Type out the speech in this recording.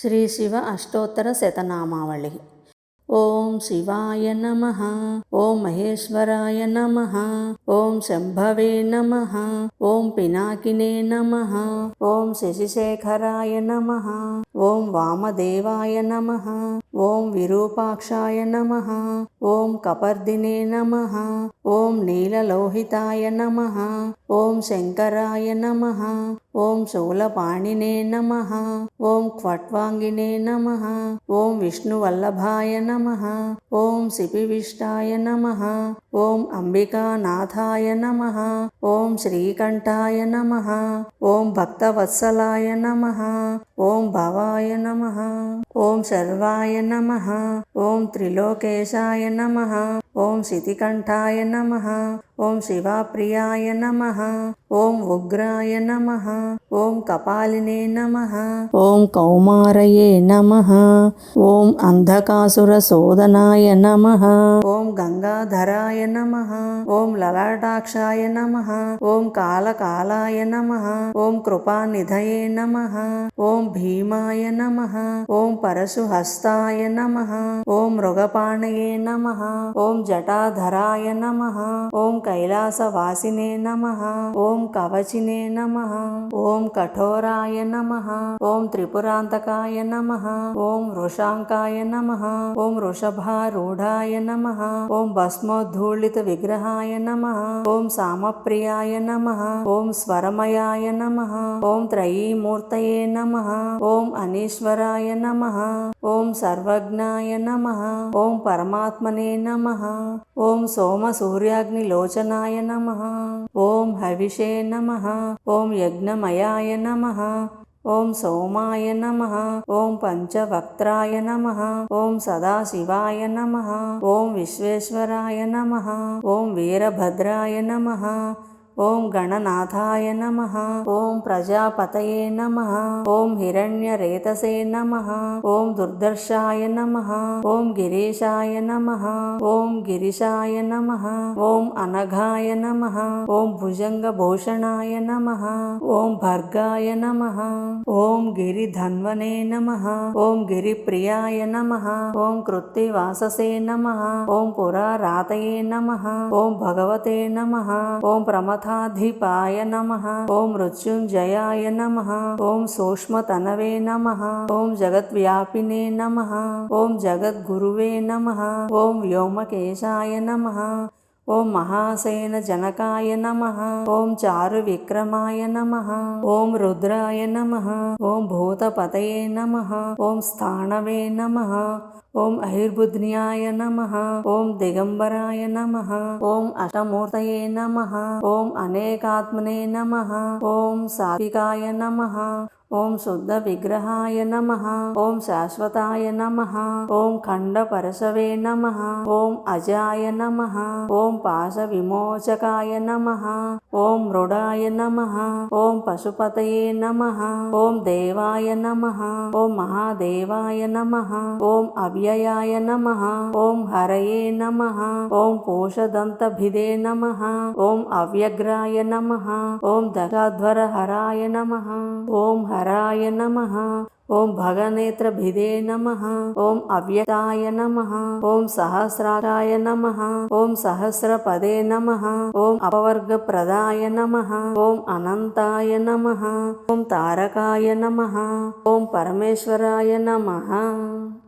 శ్రీ శివ అష్టోత్తర శతనామావళి. ఓం శివాయ నమః. ఓం మహేశ్వరాయ నమః. ఓం శంభవే నమః. ఓం పినాకినే నమః. ఓం శశిశేఖరాయ నమః. ఓం వామదేవాయ నమః. ఓం విరూపాక్షాయ నమః. ఓం కపర్దినే నమః. ఓం నీలలోహితాయ నమః. ఓం శంకరాయ నమః. ఓం శూలపాణినే నమః. ఓం క్వట్వాంగినే నమః. ఓం విష్ణువల్లభాయ నమః. ఓం సిపివిష్టాయ నమః. ఓం అంబికానాథాయ నమః. ఓం శ్రీకంఠాయ నమః. ఓం భక్తవత్సలాయ నమః. ఓం భవాయ నమః. ఓం శర్వాయ నమః. ఓం త్రిలోకేశాయ నమః. ఓం శితికంఠాయ నమః. ఓం శివాప్రియాయ నమః. ఓం ఉగ్రాయ నమః. ఓం కపాలినే నమః. ఓం కౌమారయే నమః. ఓం అంధకాసురశోధనాయ నమః. ఓం గంగాధరాయ నమః. ఓం లలాటాక్షాయ నమః. ఓం కాలకాలాయ నమః. ఓం కృపానిధయే నమః. ఓం భీమాయ నమః. ఓం పరశుహస్తాయ నమః. ఓం మృగపాణయే నమః. ఓం జటాధరాయ నమః. ఓం కైలాసవాసినే నమః. ఓం కవచినే నమః. ఓం కఠోరాయ నమః. ఓం త్రిపురాంతకాయ నమః. ఓం వృషాంకాయ నమః. ఓం వృషభారూఢాయ నమః. ఓం భస్మోద్ధూళిత విగ్రహాయ నమః. ఓం సామప్రియాయ నమః. ఓం స్వరమయాయ నమః. ఓం త్రయీమూర్తయే నమః. ఓం అనీశ్వరాయ నమః. ఓం సర్వజ్ఞాయ నమః. ఓం పరమాత్మనే నమః. ఓం సోమసూర్యాగ్నిలోచనాయ నమః. ఓం హవిషే నమః. ఓం యజ్ఞమయాయ నమః. ఓం సోమాయ నమః. ఓం పంచవక్త్రాయ నమః. ఓం సదాశివాయ నమః. ఓం విశ్వేశ్వరాయ నమః. ఓం వీరభద్రాయ నమః. ఓం గణనాథాయ నమః. ఓం ప్రజాపతయే నమః. ఓం హిరణ్యరేతసే నమః. ఓం దుర్దర్శాయ నమః. ఓం గిరీశాయ నమః. ఓం గిరిశాయ నమః. ఓం అనఘాయ నమః. ఓం భుజంగభూషణాయ నమః. ఓం భర్గాయ నమః. ఓం గిరిధన్వనే నమః. ఓం గిరిప్రియాయ నమః. ఓం కృత్తివాససే నమః. ఓం పురారాతయే నమః. ఓం భగవతే నమః. ఓం ప్రమథాధిపాయ నమః. ఓం మృత్యుంజయాయ నమః. ఓం సూక్ష్మతనవే నమః. ఓం జగద్వ్యాపినే నమః. ఓం జగద్గురువే నమః. ఓం వ్యోమకేశాయ నమః. ఓం మహాసేన జనకాయ నమః. ఓం చారువిక్రమాయ నమః. ఓం రుద్రాయ నమః. ఓం భూతపతయే నమః. ఓం స్థాణవే నమః. ఓం ఐర్బుధ్న్యాయ నమః. ఓం దిగంబరాయ నమః. ఓం అష్టమూర్తయే నమః. ఓం అనేకాత్మనే నమః. ఓం సాత్వికాయ నమః. ఓం శుద్ధ విగ్రహాయ నమః. ఓం శాశ్వతాయ నమః. ఓం ఖండపరశవే నమః. ఓం అజాయ నమః. ఓం పాశ విమోచకాయ నమః. ఓం మృడాయ నమః. ఓం పశుపతయే నమః. ఓం దేవాయ నమః. ఓం మహాదేవాయ నమః. ఓం అవ్యయాయ నమః. ఓం హరయే నమః. ఓం పూషదంతభిదే నమః. ఓం అవ్యగ్రాయ నమః. ఓం దశాధ్వరహరాయ నమః. ఓం హరాయ నమః. ఓం భగనేత్రభిదే నమః. ఓం అవ్యక్తాయ నమః. ఓం సహస్రాయ నమః. ఓం సహస్రపదే నమః. ఓం అపవర్గప్రదాయ నమః. ఓం అనంతాయ నమః. ఓం తారకాయ నమః. ఓం పరమేశ్వరాయ నమః.